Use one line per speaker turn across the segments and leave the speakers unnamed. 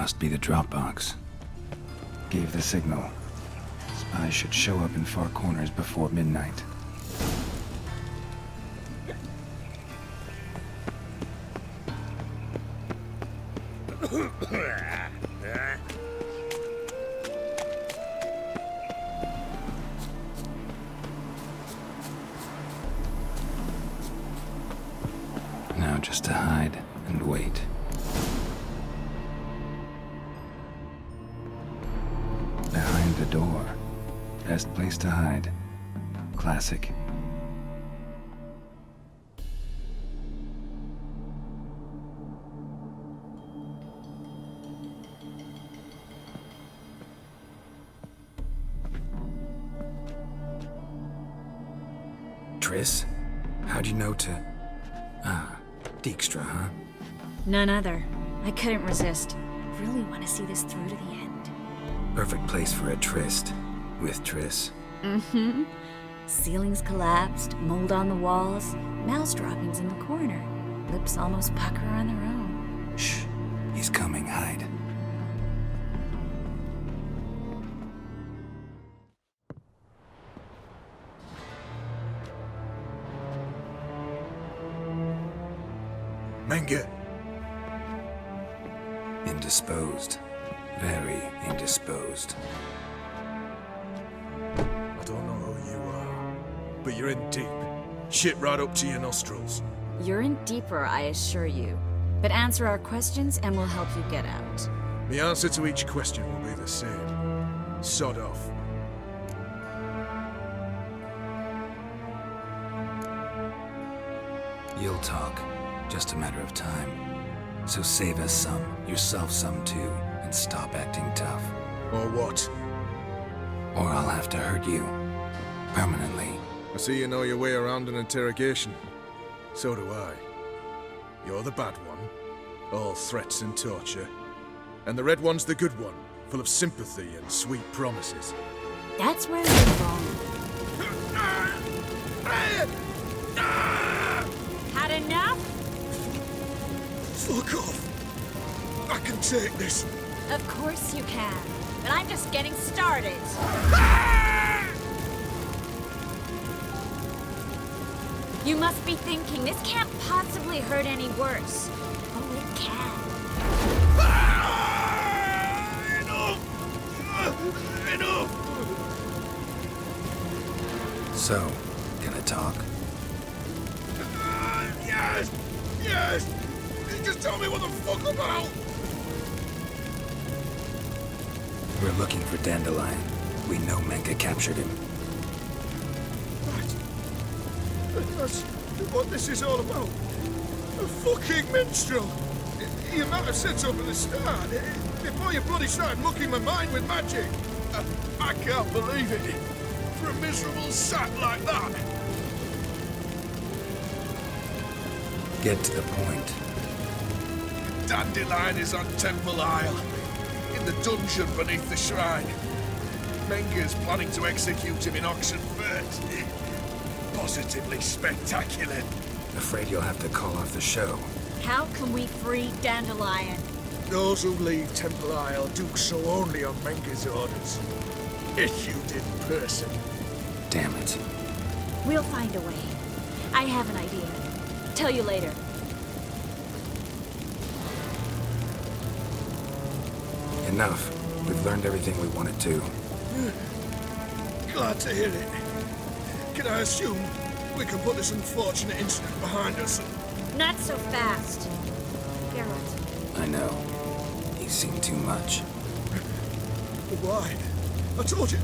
Must be the drop box. Gave the signal. Spies should show up in far corners before midnight. Now just to hide and wait. Behind the door. Best place to hide. Classic. Triss? How'd you know to... Ah, Dijkstra, huh?
None other. I couldn't resist. Really want to see this through to the end.
Perfect place for a tryst. With Triss.
Mm-hmm. Ceilings collapsed, mold on the walls, mouse droppings in the corner. Lips almost pucker on their own.
Shh. He's coming. Hide.
Menge.
Indisposed. Very indisposed.
I don't know who you are, but you're in deep. Shit right up to your nostrils.
You're in deeper, I assure you. But answer our questions and we'll help you get out.
The answer to each question will be the same. Sod off.
You'll talk. Just a matter of time. So save us some, yourself some too, and stop acting tough.
Or what?
Or I'll have to hurt you. Permanently.
I see you know your way around an interrogation. So do I. You're the bad one. All threats and torture. And the red one's the good one, full of sympathy and sweet promises.
That's where you're wrong. Had enough?
Fuck off! I can take this.
Of course you can. But I'm just getting started. You must be thinking, this can't possibly hurt any worse. Oh, it can.
Enough!
So, gonna talk?
Yes! Yes! Just tell me what the fuck about!
We're looking for Dandelion. We know Menge captured him.
That's what this is all about. A fucking minstrel! You might have said so from the start, before you bloody started mucking my mind with magic. I can't believe it. For a miserable sap like that.
Get to the point.
Dandelion is on Temple Isle, in the dungeon beneath the shrine. Menge's planning to execute him in auction first. Positively spectacular.
Afraid you'll have to call off the show.
How can we free Dandelion?
Those who leave Temple Isle do so only on Menge's orders. Issued in person.
Damn it.
We'll find a way. I have an idea. Tell you later.
Enough. We've learned everything we wanted to.
Glad to hear it. Can I assume we can put this unfortunate incident behind us?
Not so fast. Geralt.
I know. He's seen too much.
Why? I told you.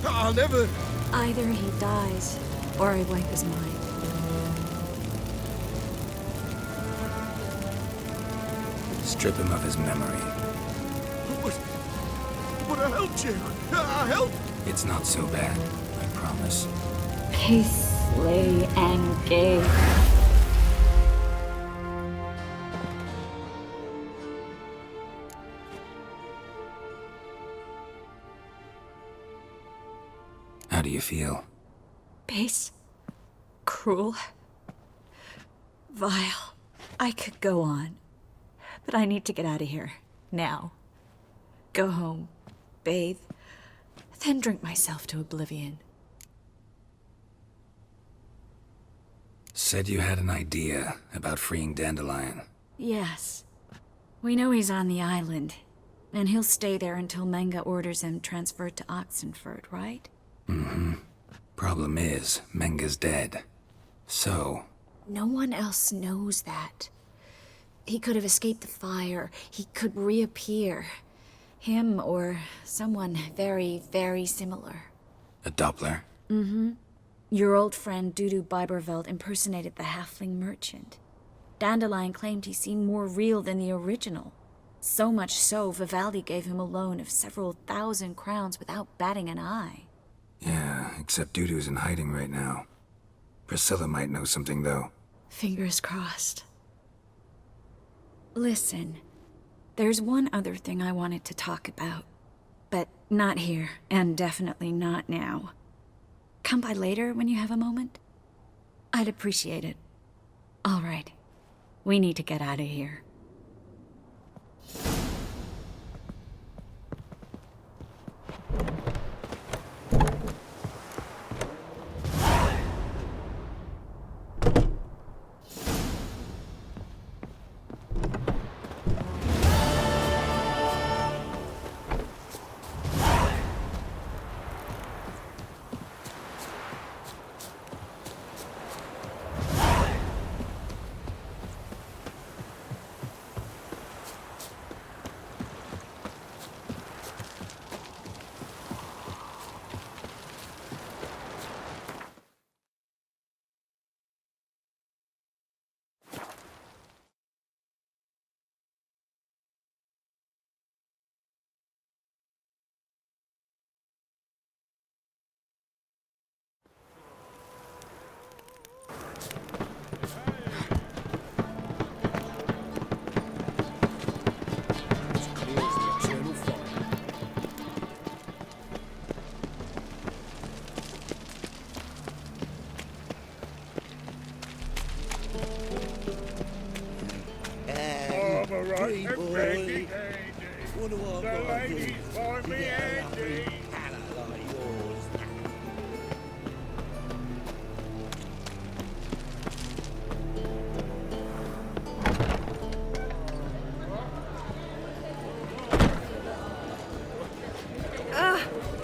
I'll never...
Either he dies, or I wipe his mind.
Strip him of his memory.
But I helped you. I helped.
It's not so bad, I promise.
Peace, slay, and gay.
How do you feel?
Base. Cruel. Vile. I could go on. But I need to get out of here. Now, go home, bathe, then drink myself to oblivion.
Said you had an idea about freeing Dandelion.
Yes. We know he's on the island, and he'll stay there until Menga orders him transferred to Oxenford, right?
Mm-hmm. Problem is, Menga's dead. So...
No one else knows that. He could have escaped the fire. He could reappear. Him or someone very, very similar.
a Doppler?
Mm-hmm. Your old friend Dudu Biberveld impersonated the halfling merchant. Dandelion claimed he seemed more real than the original. So much so, Vivaldi gave him a loan of several thousand crowns without batting an eye.
Yeah, except Dudu's in hiding right now. Priscilla might know something, though.
Fingers crossed. Listen, there's one other thing I wanted to talk about. But not here, and definitely not now. Come by later when you have a moment? I'd appreciate it. All right. We need to get out of here.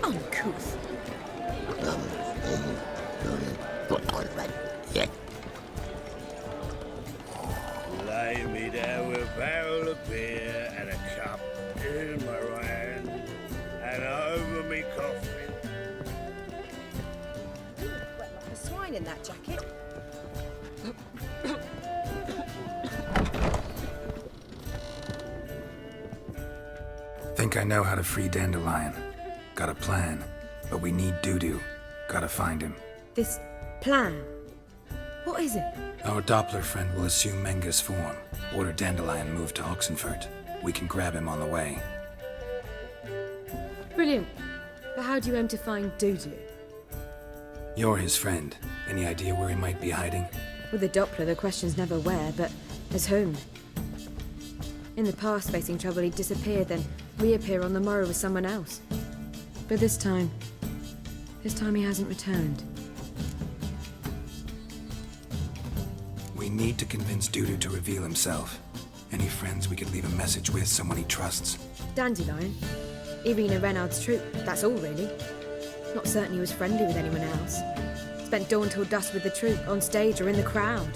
Uncouth.
Lay me down with a barrel of beer and a cup in my right hand and over me coffin.
A swine in that jacket.
Think I know how to free Dandelion. Got a plan, but we need Dudu. Gotta find him.
This plan? What is it?
Our Doppler friend will assume Menga's form. Order Dandelion moved to Oxenford. We can grab him on the way.
Brilliant. But how do you aim to find Dudu?
You're his friend. Any idea where he might be hiding?
With the Doppler, the question's never where, but as whom. In the past, facing trouble, he'd disappear, then reappear on the morrow with someone else. But this time he hasn't returned.
We need to convince Dudu to reveal himself. Any friends we could leave a message with, someone he trusts.
Dandelion. Irina Renard's troupe, that's all really. Not certain he was friendly with anyone else. Spent dawn till dusk with the troupe, on stage or in the crowd.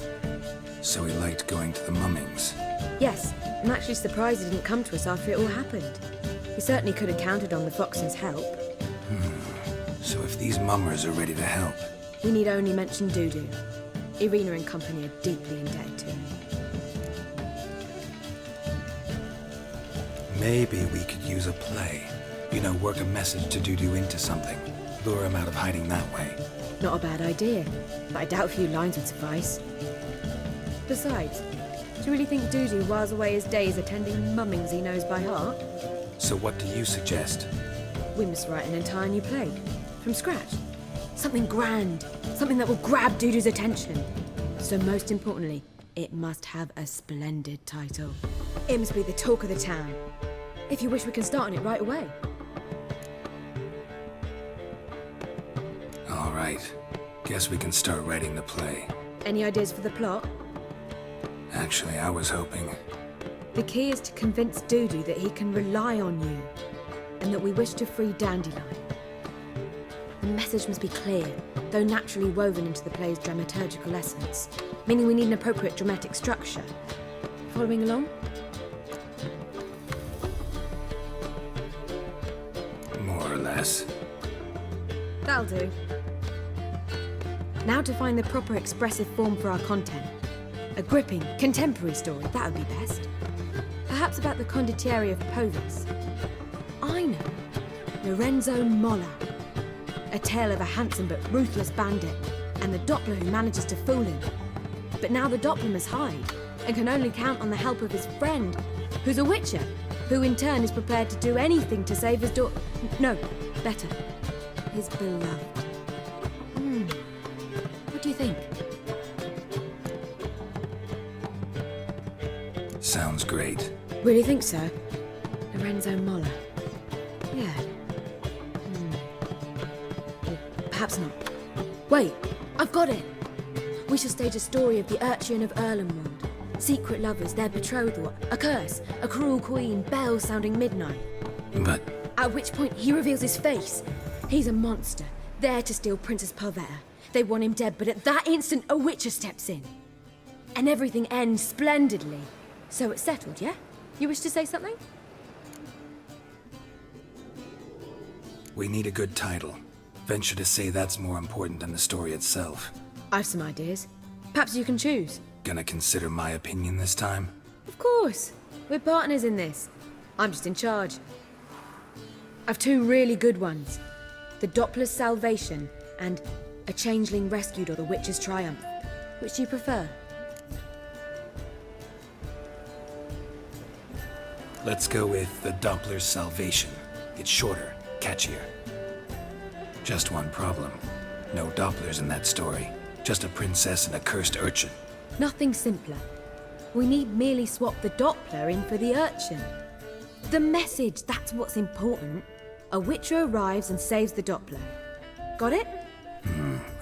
So he liked going to the mummings.
Yes, I'm actually surprised he didn't come to us after it all happened. He certainly could have counted on the Foxen's help.
So if these mummers are ready to help...
We need only mention Dudu. Irina and company are deeply indebted to him.
Maybe we could use a play. You know, work a message to Dudu into something. Lure him out of hiding that way.
Not a bad idea, but I doubt a few lines would suffice. Besides, do you really think Dudu whiles away his days attending mummings he knows by heart?
So what do you suggest?
We must write an entire new play. From scratch. Something grand. Something that will grab Dudu's attention. So most importantly, it must have a splendid title. It must be the talk of the town. If you wish, we can start on it right away.
All right. Guess we can start writing the play.
Any ideas for the plot?
Actually, I was hoping...
The key is to convince Dudu that he can rely on you, and that we wish to free Dandelion. The message must be clear, though naturally woven into the play's dramaturgical essence, meaning we need an appropriate dramatic structure. Following along?
More or less.
That'll do. Now to find the proper expressive form for our content. A gripping, contemporary story, that would be best. Perhaps about the condottieri of Povis. I know. Lorenzo Molla. A tale of a handsome but ruthless bandit, and the Doppler who manages to fool him. But now the Doppler must hide, and can only count on the help of his friend, who's a witcher, who in turn is prepared to do anything to save his daughter. No, better. His beloved. What do you think?
Sounds great.
Really think so? Lorenzo Molla. Yeah. Or perhaps not. Wait, I've got it! We shall stage a story of the Urchin of Erlenwald. Secret lovers, their betrothal, a curse, a cruel queen, bells sounding midnight.
But...
At which point he reveals his face. He's a monster, there to steal Princess Pavetta. They want him dead, but at that instant a witcher steps in. And everything ends splendidly. So it's settled, yeah? You wish to say something?
we need a good title. Venture to say that's more important than the story itself.
I've some ideas. Perhaps you can choose.
Gonna consider my opinion this time?
Of course. We're partners in this. I'm just in charge. I've two really good ones. The Doppler's Salvation and A Changeling Rescued or The Witcher's Triumph. Which do you prefer?
Let's go with The Doppler's Salvation. It's shorter, catchier. Just one problem. No Dopplers in that story. Just a princess and a cursed urchin.
Nothing simpler. We need merely swap the Doppler in for the urchin. The message, that's what's important. A witcher arrives and saves the Doppler. Got it?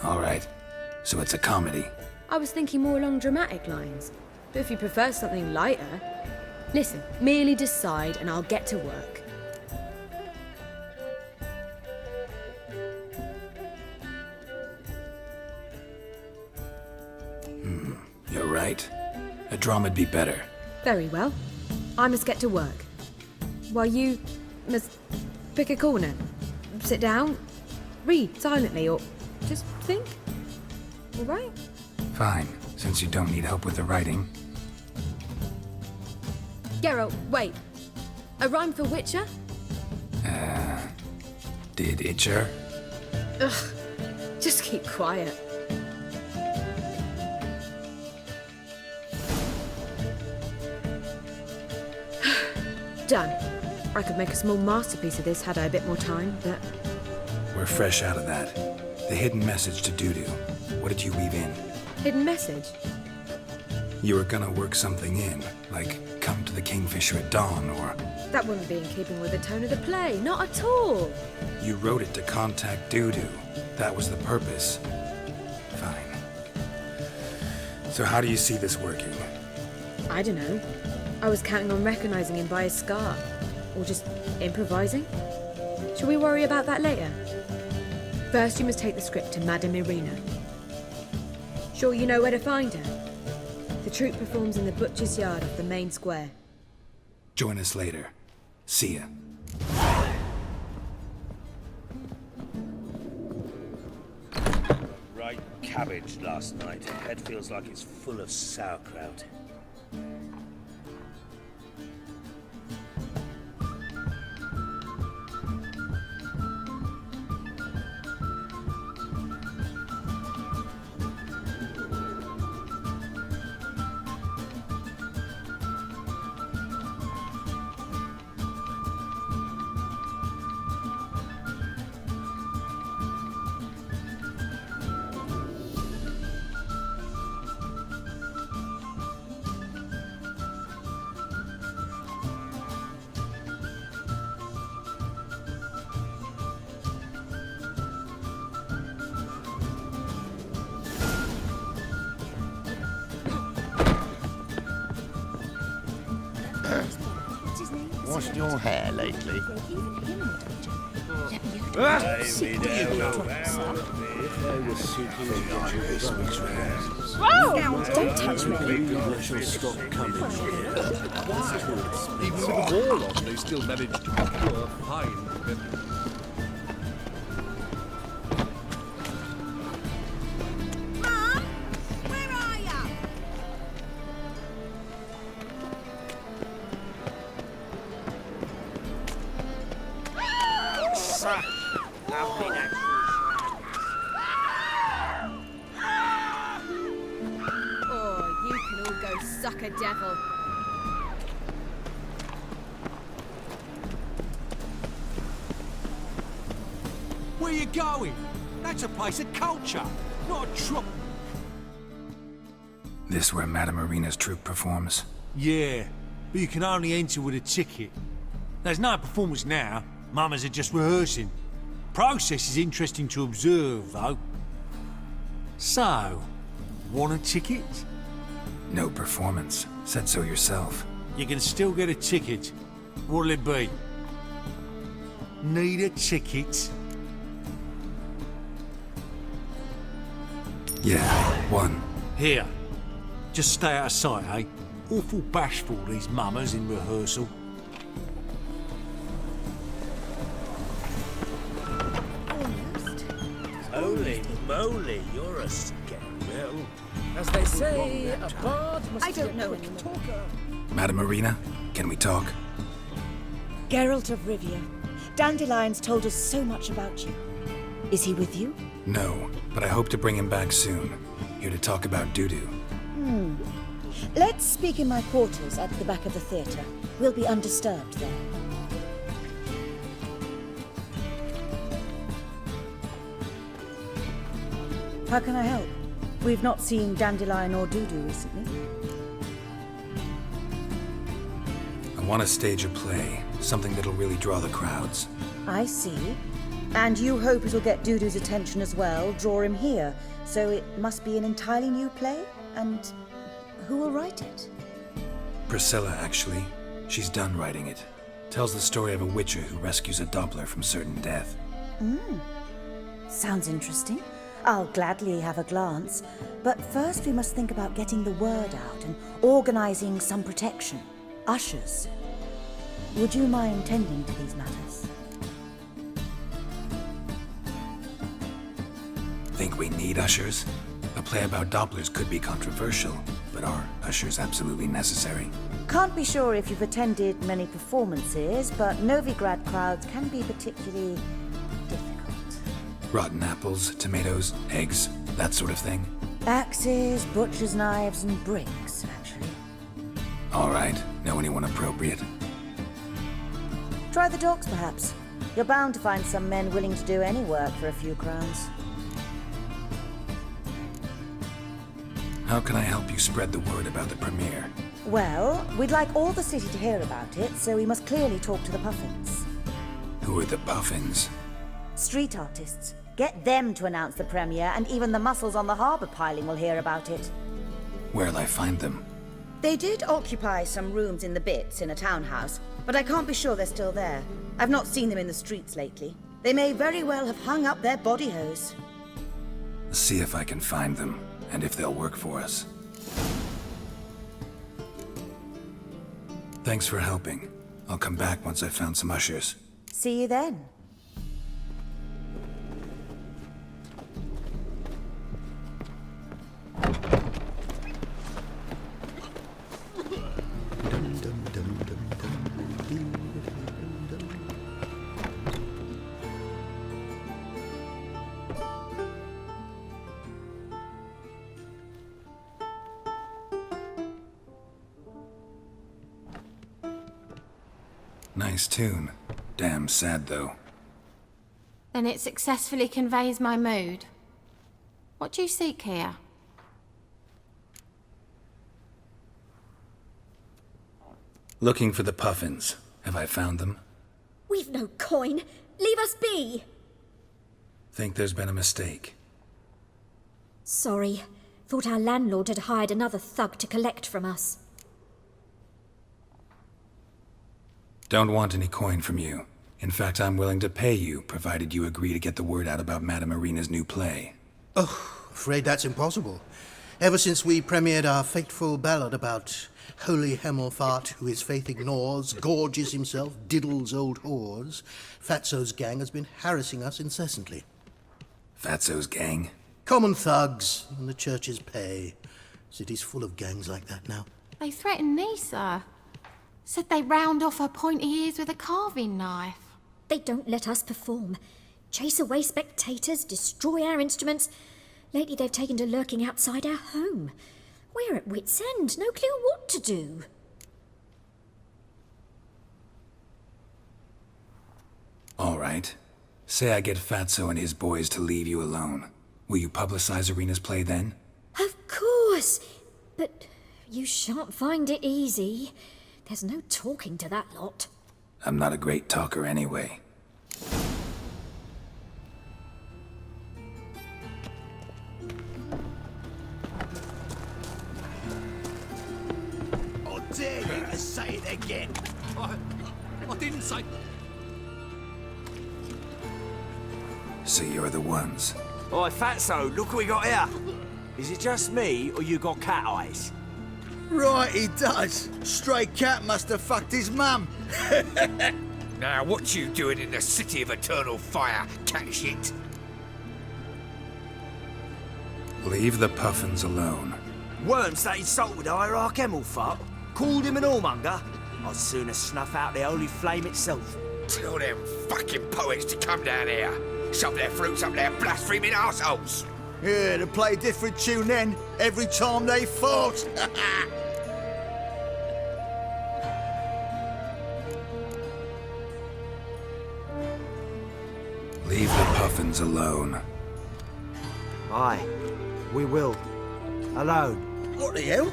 All right. So it's a comedy.
I was thinking more along dramatic lines. But if you prefer something lighter... Listen, merely decide and I'll get to work.
You're right. A drama'd be better.
Very well. I must get to work. While you must pick a corner. Sit down, read silently, or just think. All right?
Fine, since you don't need help with the writing.
Geralt, wait. A rhyme for Witcher?
Did Itcher?
Ugh. Just keep quiet. Done. I could make a small masterpiece of this had I a bit more time, but...
We're fresh out of that. The hidden message to Dudu. What did you weave in?
Hidden message?
You were gonna work something in, like come to the Kingfisher at dawn, or...
That wouldn't be in keeping with the tone of the play, not at all.
You wrote it to contact Dudu. That was the purpose. Fine. So how do you see this working?
I don't know. I was counting on recognizing him by his scar. Or just improvising. Shall we worry about that later? First, you must take the script to Madame Irina. Sure you know where to find her? The troupe performs in the butcher's yard off the main square.
Join us later. See ya.
Right cabbage last night. Head feels like it's full of sauerkraut.
washed your hair lately?
Lay me down a barrel of beer.
Don't touch me.
Even with the war on, they still managed to procure fine women.
Mom, where are ya?
Oh, you can all go suck a devil.
Where you going? That's a place of culture, not a troop.
This where Madame Marina's troupe performs?
Yeah, but you can only enter with a ticket. There's no performance now. Mamas are just rehearsing. Process is interesting to observe, though. So, want a ticket?
No performance. Said so yourself.
You can still get a ticket. What'll it be? Need a ticket?
Yeah, one.
Here. Just stay out of sight, eh? Awful bashful, these mamas in rehearsal.
Holy moly, you're a scoundrel.
As they say, a bard must
I don't know anymore.
talker.
Madame Marina, can we talk?
Geralt of Rivia. Dandelion's told us so much about you. Is he with you?
No, but I hope to bring him back soon. Here to talk about doo-doo.
Let's speak in my quarters at the back of the theatre. We'll be undisturbed there. How can I help? We've not seen Dandelion or Dudu recently.
I want to stage a play, something that'll really draw the crowds.
I see. And you hope it'll get Dudu's attention as well, draw him here. So it must be an entirely new play? And who will write it?
Priscilla, actually. She's done writing it. Tells the story of a witcher who rescues a Doppler from certain death.
Sounds interesting. I'll gladly have a glance. But first we must think about getting the word out and organizing some protection. Ushers. Would you mind tending to these matters?
Think we need ushers? A play about Dopplers could be controversial, but are ushers absolutely necessary?
Can't be sure if you've attended many performances, but Novigrad crowds can be particularly difficult.
Rotten apples, tomatoes, eggs, that sort of thing?
Axes, butcher's knives, and bricks, actually.
All right, know anyone appropriate?
Try the docks, perhaps. You're bound to find some men willing to do any work for a few crowns.
How can I help you spread the word about the premiere?
Well, we'd like all the city to hear about it, so we must clearly talk to the Puffins.
Who are the Puffins?
Street artists. Get them to announce the premiere, and even the muscles on the harbour piling will hear about it.
Where'll I find them?
They did occupy some rooms in the Bits in a townhouse, but I can't be sure they're still there. I've not seen them in the streets lately. They may very well have hung up their body hose.
See if I can find them, and if they'll work for us. Thanks for helping. I'll come back once I've found some ushers.
See you then.
Nice tune. Damn sad, though.
Then it successfully conveys my mood. What do you seek here?
Looking for the Puffins. Have I found them?
We've no coin. Leave us be!
Think there's been a mistake.
Sorry. Thought our landlord had hired another thug to collect from us.
Don't want any coin from you. In fact, I'm willing to pay you, provided you agree to get the word out about Madame Irina's new play.
Oh, afraid that's impossible. Ever since we premiered our fateful ballad about holy Hemelfart, who his faith ignores, gorges himself, diddles old whores, Fatso's gang has been harassing us incessantly.
Fatso's gang?
Common thugs in the church's pay. City's full of gangs like that now.
They threatened me, sir. Said they round off her pointy ears with a carving knife.
They don't let us perform. Chase away spectators, destroy our instruments. Lately they've taken to lurking outside our home. We're at wit's end, no clue what to do.
All right. Say I get Fatso and his boys to leave you alone. Will you publicize Irina's play then?
Of course! But you shan't find it easy. There's no talking to that lot.
I'm not a great talker anyway.
I dare you to say it again.
I didn't say...
So you're the ones.
Oi, Fatso, look what we got here. Is it just me, or you got cat eyes?
Right, he does. Stray cat must have fucked his mum.
Now, what you doing in the city of eternal fire, cat shit?
Leave the puffins alone.
Worms that insulted Hierarch Hemelfart, called him an whoremonger. I'd sooner snuff out the holy flame itself.
Tell them fucking poets to come down here. Shove their fruits up their blaspheming arseholes.
Yeah, to play a different tune then, every time they fought.
Leave the puffins alone.
Aye, we will. Alone.
What the hell?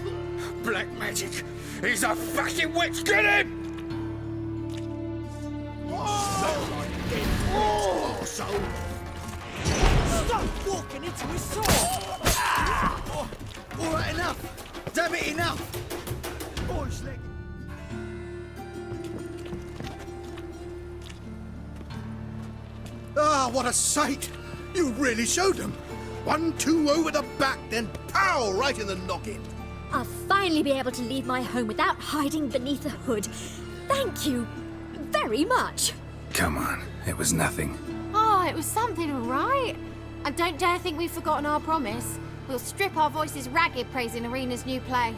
Black magic! He's a fucking witch! Get him!
Stop walking into his sword! All right, enough! Damn it, enough! Boys, leg.
Ah, what a sight! You really showed them. 1-2 over the back, then pow! Right in the noggin.
I'll finally be able to leave my home without hiding beneath a hood. Thank you very much.
Come on, it was nothing.
Oh, it was something, all right. And don't dare think we've forgotten our promise. We'll strip our voices ragged praising Irina's new play.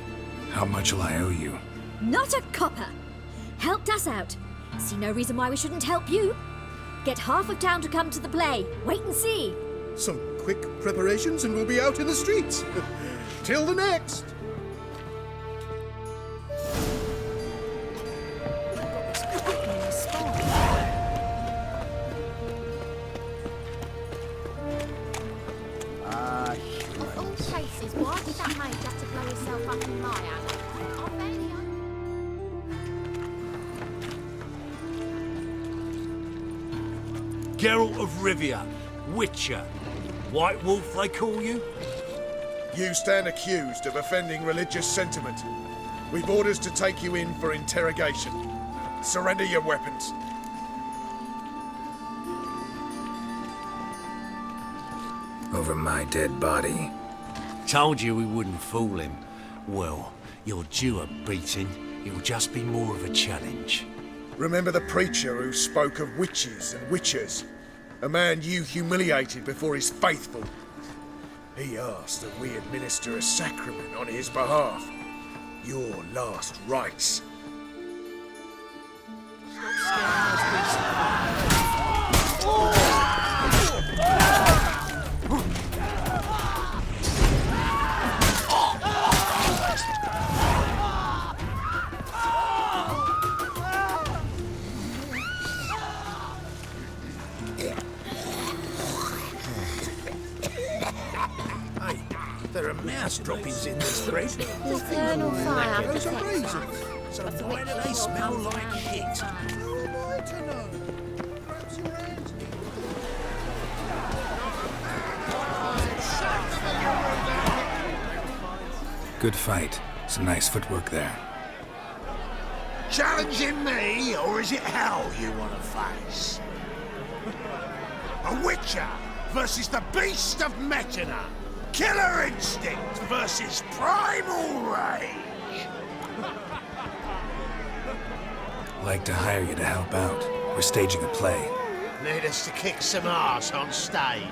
How much will I owe you?
Not a copper. Helped us out. See no reason why we shouldn't help you. Get half of town to come to the play. Wait and see.
Some quick preparations and we'll be out in the streets. Till the next.
Of all places, why did that mate have to blow himself up in my alley? I barely
Geralt of Rivia, Witcher. White Wolf, they call you?
You stand accused of offending religious sentiment. We've orders to take you in for interrogation. Surrender your weapons.
Over my dead body.
Told you we wouldn't fool him. Well, you're due a beating. It'll just be more of a challenge.
Remember the preacher who spoke of witches and witchers? A man you humiliated before his faithful. He asked that we administer a sacrament on his behalf. Your last rites.
There are mouse droppings in this bread.
Eternal fire.
Those are raisins. So why do they smell like shit?
Good fight. Some nice footwork there.
Challenging me, or is it hell you want to face? A Witcher versus the Beast of Metina. Killer instinct versus primal rage.
Like to hire you to help out. We're staging a play.
Need us to kick some ass on stage.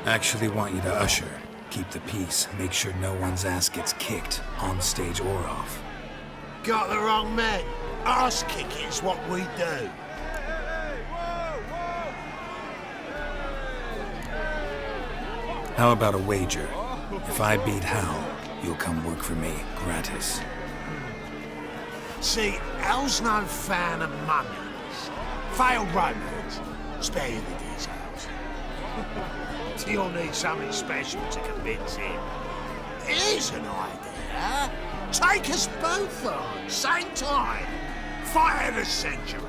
Actually want you to usher. Keep the peace. Make sure no one's ass gets kicked, on stage or off.
Got the wrong man. Ass kicking's what we do.
How about a wager? If I beat Hal, you'll come work for me, gratis.
See, Hal's no fan of mummies. Failed romance. Spare you the details. You'll need something special to convince him. Here's an idea. Take us both on, same time. Fight of the century.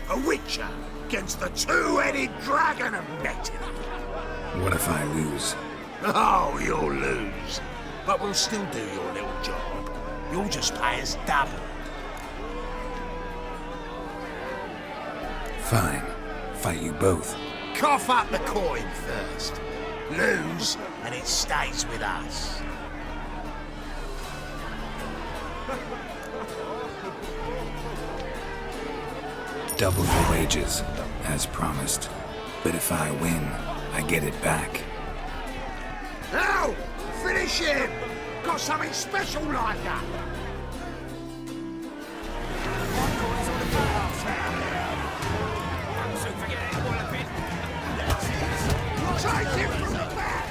A Witcher against the two-headed dragon of Metina.
What if I lose?
Oh, you'll lose. But we'll still do your little job. You'll just pay us double.
Fine. Fight you both.
Cough up the coin first. Lose, and it stays with us.
Double your wages, as promised. But if I win, I get it back.
Now, finish him! Got something special like that! Take him from the back!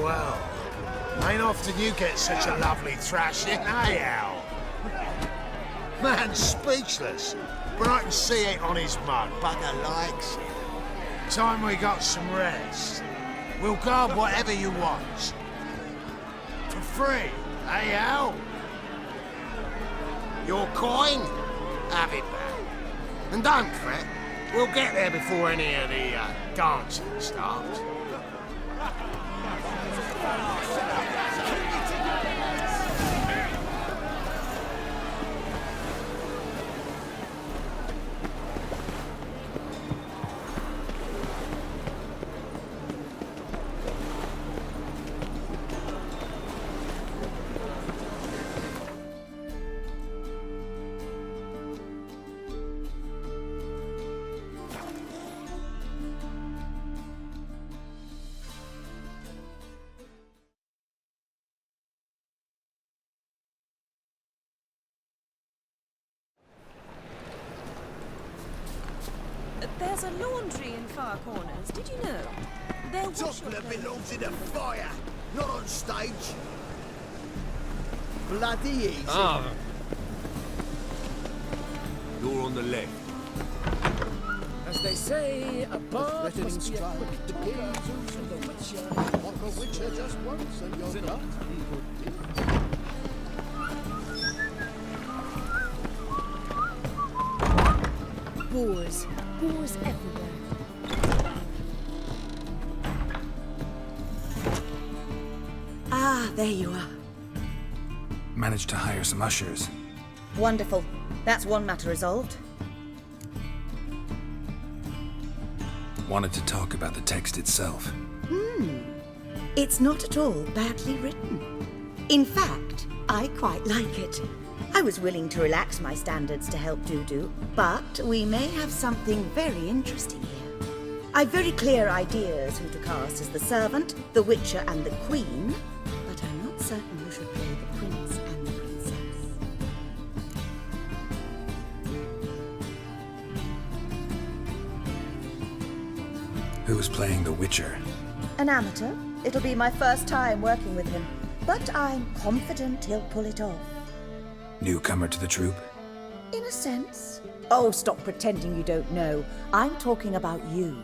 Well. Ain't often you get such a lovely thrashing, eh, Al? Man's speechless, but I can see it on his mug. Bugger likes it. Time we got some rest. We'll guard whatever you want. For free, eh, Al? Your coin? Have it back. And don't fret, we'll get there before any of the dancing starts.
There's a laundry in far corners, did you know? They'll
Doppler belongs in a fire, not on stage. Bloody easy.
Ah. You're on the left.
As they say, a bard must be a quick talker.
Walk a Witcher just once and you're done.
Boars. Boars everywhere.
Ah, there you are.
Managed to hire some ushers.
Wonderful. That's one matter resolved.
Wanted to talk about the text itself.
It's not at all badly written. In fact, I quite like it. I was willing to relax my standards to help Dudu, but we may have something very interesting here. I've very clear ideas who to cast as the servant, the witcher, and the queen, but I'm not certain who should play the prince and the princess.
Who's playing the Witcher?
An amateur. It'll be my first time working with him, but I'm confident he'll pull it off.
Newcomer to the troupe?
In a sense. Oh, stop pretending you don't know. I'm talking about you.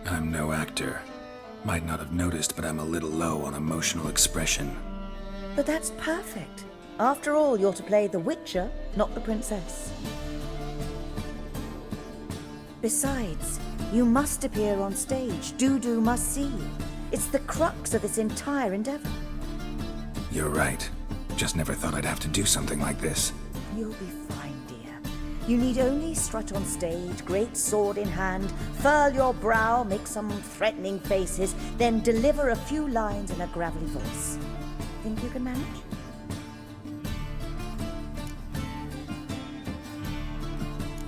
I'm no actor. Might not have noticed, but I'm a little low on emotional expression.
But that's perfect. After all, you're to play the Witcher, not the princess. Besides, you must appear on stage. Dudu must see you. It's the crux of this entire endeavor.
You're right. Just never thought I'd have to do something like this.
You'll be fine, dear. You need only strut on stage, great sword in hand, furl your brow, make some threatening faces, then deliver a few lines in a gravelly voice. Think you can manage?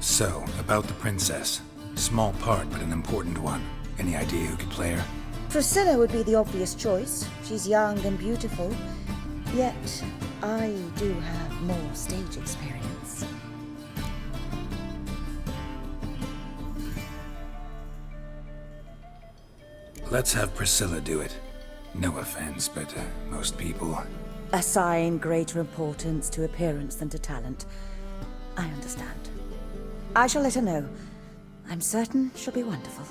So, about the princess. Small part, but an important one. Any idea who could play her?
Priscilla would be the obvious choice. She's young and beautiful. Yet, I do have more stage experience.
Let's have Priscilla do it. No offense, but most people...
Assign greater importance to appearance than to talent. I understand. I shall let her know. I'm certain she'll be wonderful.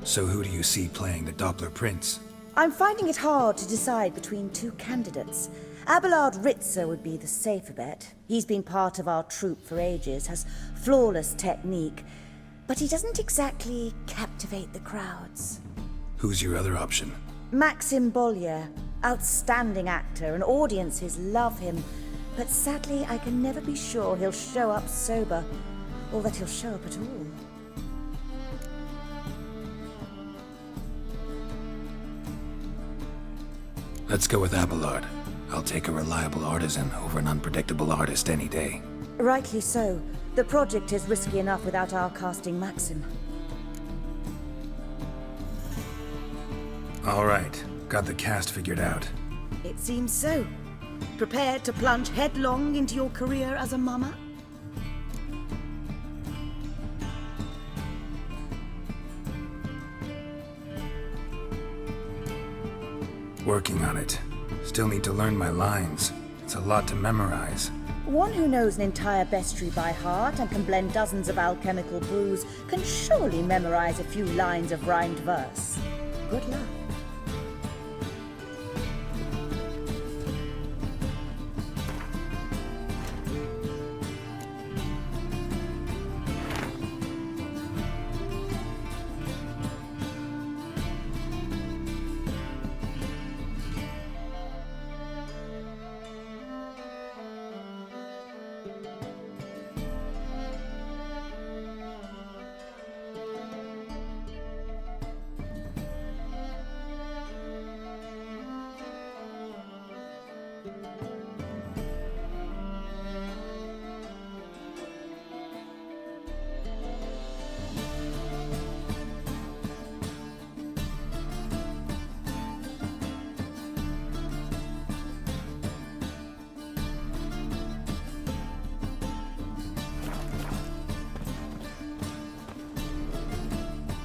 So who do you see playing the Doppler Prince?
I'm finding it hard to decide between two candidates. Abelard Ritzer would be the safer bet. He's been part of our troupe for ages, has flawless technique, but he doesn't exactly captivate the crowds.
Who's your other option?
Maxim Bollier, outstanding actor, and audiences love him. But sadly, I can never be sure he'll show up sober, or that he'll show up at all.
Let's go with Abelard. I'll take a reliable artisan over an unpredictable artist any day.
Rightly so. The project is risky enough without our casting Maxim.
All right, got the cast figured out.
It seems so. Prepared to plunge headlong into your career as a mama?
Working on it. Still need to learn my lines. It's a lot to memorize.
One who knows an entire bestiary by heart and can blend dozens of alchemical brews can surely memorize a few lines of rhymed verse. Good luck.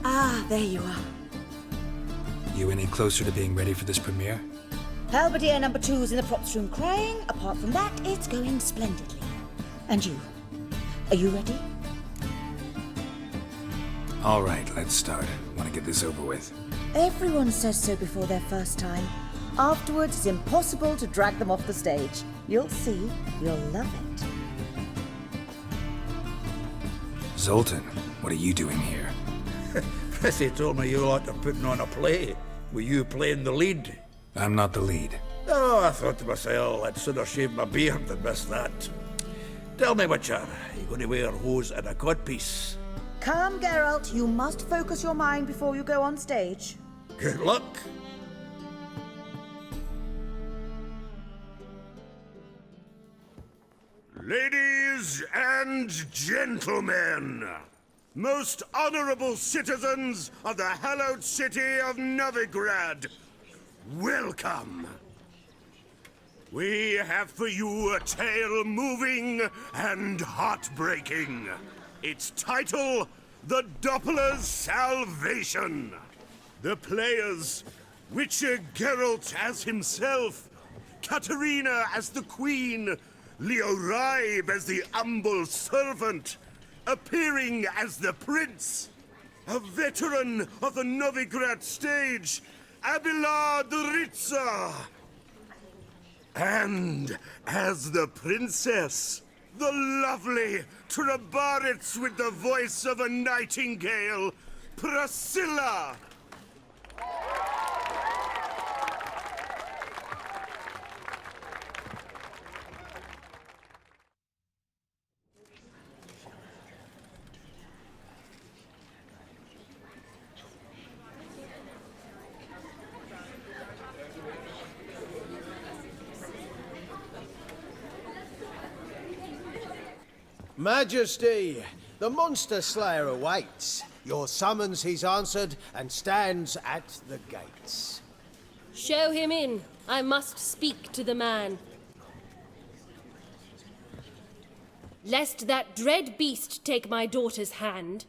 Ah, there you are.
You any closer to being ready for this premiere?
Halberdier number 2's in the props room crying. Apart from that, it's going splendidly. And you? Are you ready?
All right, let's start. Want to get this over with.
Everyone says so before their first time. Afterwards, it's impossible to drag them off the stage. You'll see. You'll love it.
Zoltan, what are you doing here?
Prissy told me you like to putting on a play. Were you playing the lead?
I'm not the lead.
Oh, I thought to myself I'd sooner shave my beard than miss that. Tell me, Witcher, you going to wear hose and a codpiece?
Calm, Geralt. You must focus your mind before you go on stage.
Good luck.
Ladies and gentlemen, most honorable citizens of the hallowed city of Novigrad, welcome. We have for you a tale moving and heartbreaking. Its title, The Doppler's Salvation. The players, Witcher Geralt as himself, Katarina as the Queen, Leo Ribe as the humble servant, appearing as the Prince, a veteran of the Novigrad stage, Abelard Ritza, and as the Princess, the lovely Trabaritz with the voice of a nightingale, Priscilla.
Majesty, the monster slayer awaits. Your summons he's answered and stands at the gates.
Show him in. I must speak to the man. Lest that dread beast take my daughter's hand.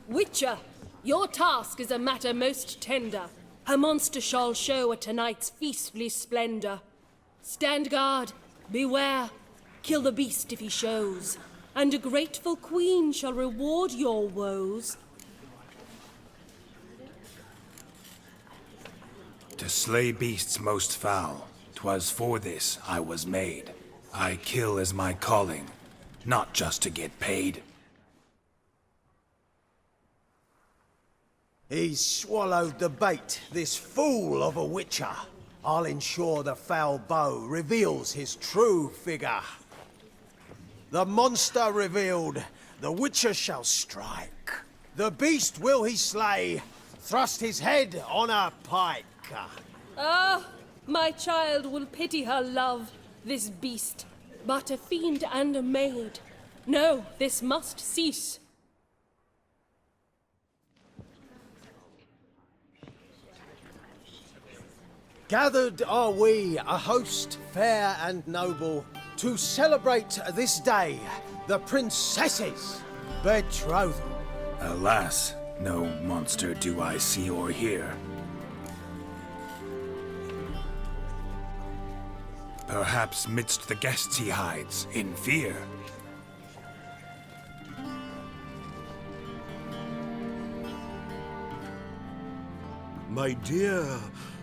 Witcher, your task is a matter most tender. Her monster shall show at tonight's feastly splendor. Stand guard, beware, kill the beast if he shows, and a grateful queen shall reward your woes.
To slay beasts most foul, 'twas for this I was made. I kill as my calling, not just to get paid.
He's swallowed the bait, this fool of a witcher. I'll ensure the foul bow reveals his true figure. The monster revealed, the witcher shall strike. The beast will he slay, thrust his head on a pike.
Ah, my child will pity her love, this beast, but a fiend and a maid. No, this must cease.
Gathered are we, a host fair and noble, to celebrate this day, the princess's betrothal.
Alas, no monster do I see or hear. Perhaps midst the guests he hides, in fear.
My dear,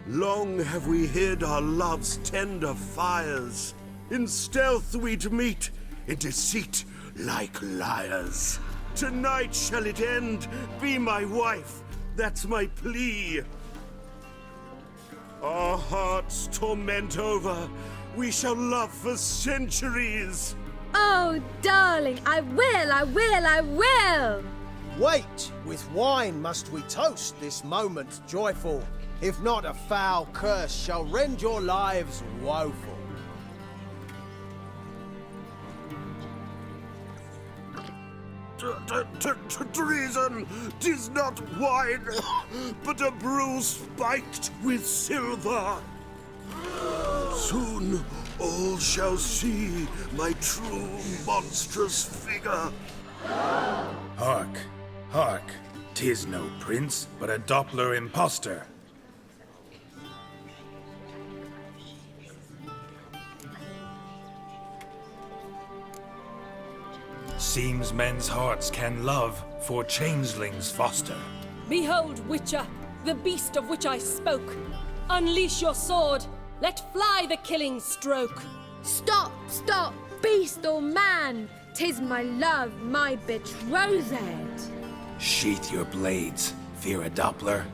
long have we hid our love's tender fires. In stealth we'd meet, in deceit like liars. Tonight shall it end, be my wife, that's my plea. Our hearts torment over, we shall love for centuries.
Oh, darling, I will!
Wait, with wine must we toast this moment joyful. If not, a foul curse shall rend your lives woeful.
Treason! 'Tis not wine, but a brew spiked with silver. Soon all shall see my true monstrous figure.
Hark, hark, 'tis no prince, but a Doppler impostor. Seems men's hearts can love, for changelings foster.
Behold, Witcher, the beast of which I spoke. Unleash your sword. Let fly the killing stroke.
Stop, stop, beast or man! 'Tis my love, my betrothed.
Sheath your blades, fear a Doppler.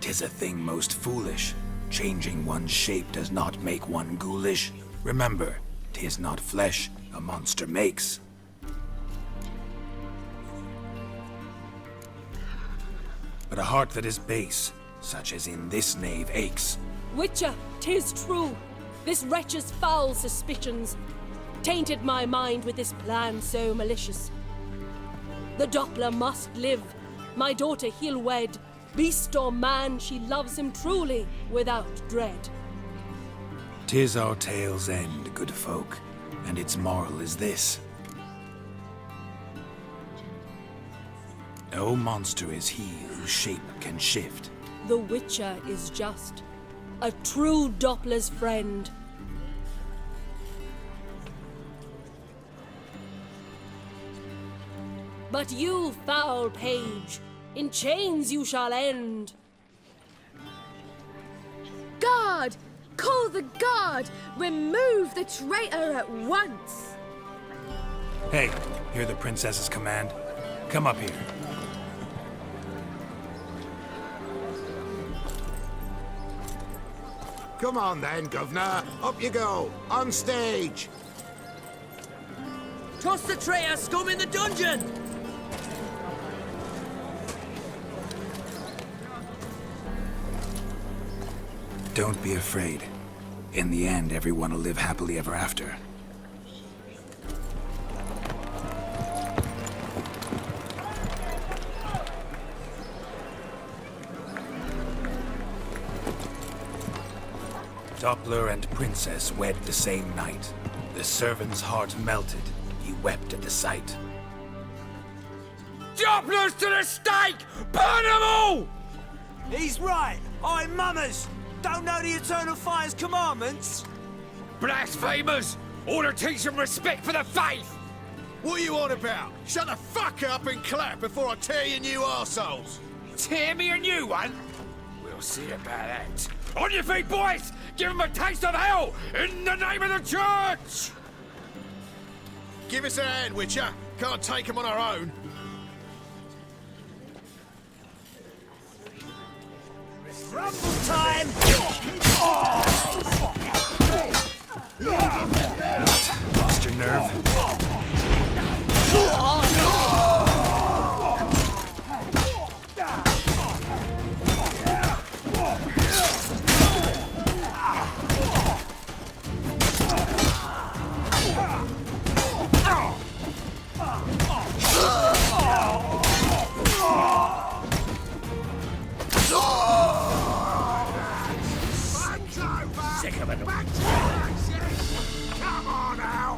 'Tis a thing most foolish. Changing one's shape does not make one ghoulish. Remember, 'tis not flesh a monster makes. But a heart that is base, such as in this knave, aches.
Witcher, 'tis true. This wretch's foul suspicions tainted my mind with this plan so malicious. The Doppler must live. My daughter he'll wed. Beast or man, she loves him truly, without dread.
'Tis our tale's end, good folk, and its moral is this. No monster is he whose shape can shift.
The Witcher is just a true Doppler's friend. But you, foul page, in chains you shall end.
Guard! Call the guard! Remove the traitor at once!
Hey, hear the princess's command? Come up here.
Come on then, Governor. Up you go. On stage.
Toss the traitor scum in the dungeon!
Don't be afraid. In the end, everyone will live happily ever after. Doppler and princess wed the same night. The servant's heart melted. He wept at the sight.
Dopplers to the stake! Burn them all!
He's right. I'm mummers. Don't know the Eternal Fire's commandments?
Blasphemers! Ought to teach them respect for the faith!
What are you on about? Shut the fuck up and clap before I tear you new arseholes!
Tear me a new one? We'll see about that. On your feet, boys! Give them a taste of hell in the name of the church!
Give us a hand, Witcher. Can't take them on our own.
Rumble time!
Lost your nerve?
Sick of it.
Come on now.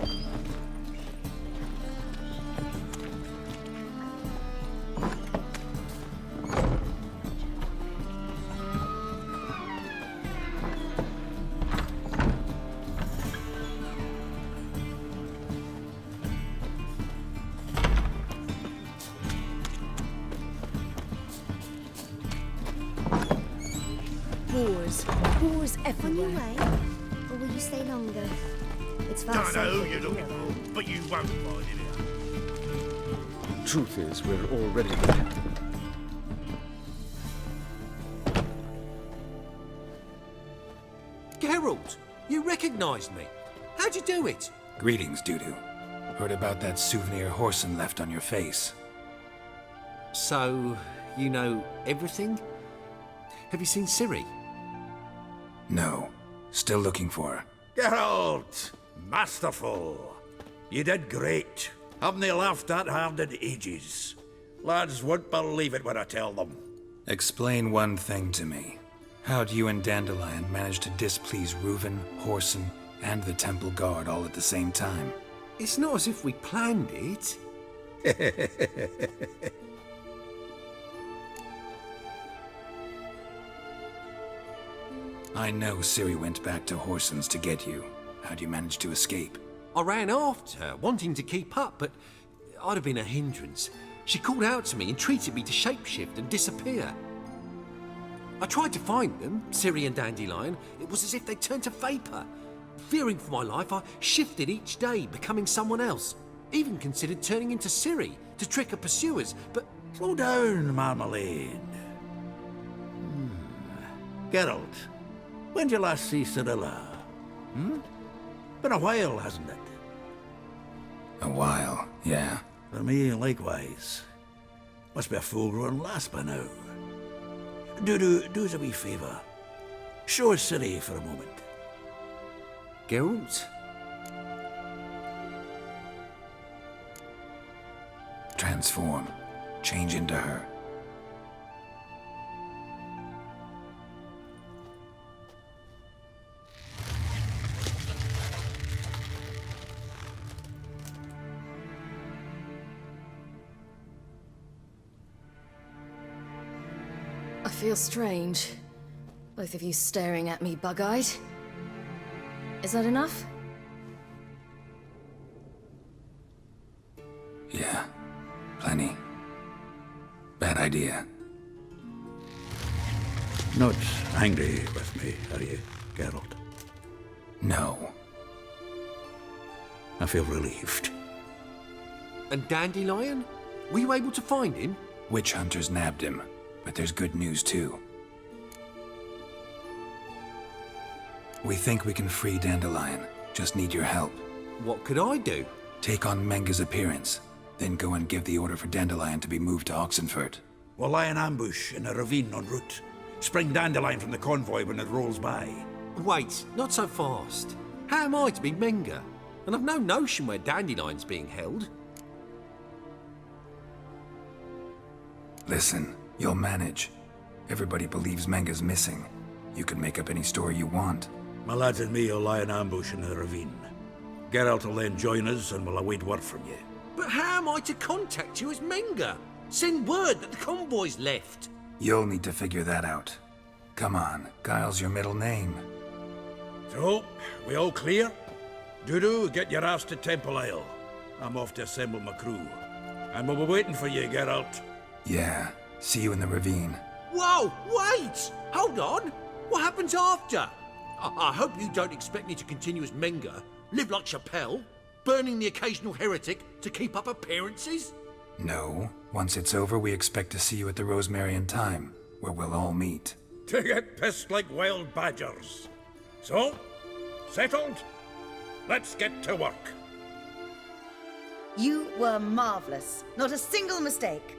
Wars everywhere. On your way? Or will you stay longer? It's fast.
Don't know who you're looking for, but you won't find it out.
Truth is, we're already there.
Geralt, you recognized me. How'd you do it?
Greetings, Dudu. Heard about that souvenir Horson left on your face.
So, you know everything? Have you seen Ciri?
No. Still looking for her.
Geralt! Masterful! You did great. Haven't they laughed that hard in ages? Lads won't believe it when I tell them.
Explain one thing to me. How'd you and Dandelion manage to displease Reuven, Horson, and the Temple Guard all at the same time?
It's not as if we planned it.
I know Ciri went back to Horson's to get you. How'd you manage to escape?
I ran after her, wanting to keep up, but I'd have been a hindrance. She called out to me, entreated me to shapeshift and disappear. I tried to find them, Ciri and Dandelion. It was as if they turned to vapor. Fearing for my life, I shifted each day, becoming someone else. Even considered turning into Ciri to trick her pursuers, but...
Slow down, Marmalade. Geralt, when did you last see Cirilla? Been a while, hasn't it?
A while, yeah.
For me, likewise. Must be a full-grown lass by now. Do us a wee favour. Show us Ciri for a moment.
Geralt?
Transform. Change into her.
I feel strange. Both of you staring at me bug-eyed. Is that enough?
Yeah. Plenty. Bad idea.
Not angry with me, are you, Geralt?
No.
I feel relieved.
And Dandelion? Were you able to find him?
Witch hunters nabbed him, but there's good news too. We think we can free Dandelion. Just need your help.
What could I do?
Take on Menga's appearance, then go and give the order for Dandelion to be moved to Oxenfurt.
We'll lie in ambush in a ravine en route. Spring Dandelion from the convoy when it rolls by.
Wait, not so fast. How am I to be Menga? And I've no notion where Dandelion's being held.
Listen, you'll manage. Everybody believes Menga's missing. You can make up any story you want.
My lads and me will lie in ambush in the ravine. Geralt will then join us and we'll await word from you.
But how am I to contact you as Menga? Send word that the convoy's left.
You'll need to figure that out. Come on, Guile's your middle name.
So, we all clear? Dudu, get your ass to Temple Isle. I'm off to assemble my crew. And we'll be waiting for you, Geralt.
Yeah, see you in the ravine.
Whoa, wait! Hold on! What happens after? I hope you don't expect me to continue as Menga, live like Chappelle, burning the occasional heretic to keep up appearances?
No. Once it's over, we expect to see you at the Rosemary in Time, where we'll all meet.
To get pissed like wild badgers. So, settled? Let's get to work.
You were marvelous. Not a single mistake.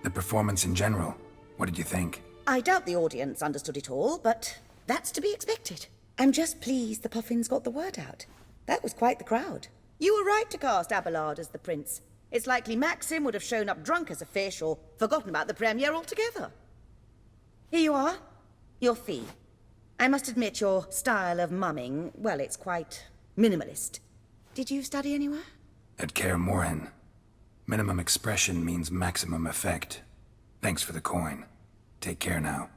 The performance in general, what did you think?
I doubt the audience understood it all, but that's to be expected. I'm just pleased the Puffins got the word out. That was quite the crowd. You were right to cast Abelard as the prince. It's likely Maxim would have shown up drunk as a fish or forgotten about the premiere altogether. Here you are. Your fee. I must admit your style of mumming, well, it's quite minimalist. Did you study anywhere?
At Kaer Morhen. Minimum expression means maximum effect. Thanks for the coin. Take care now.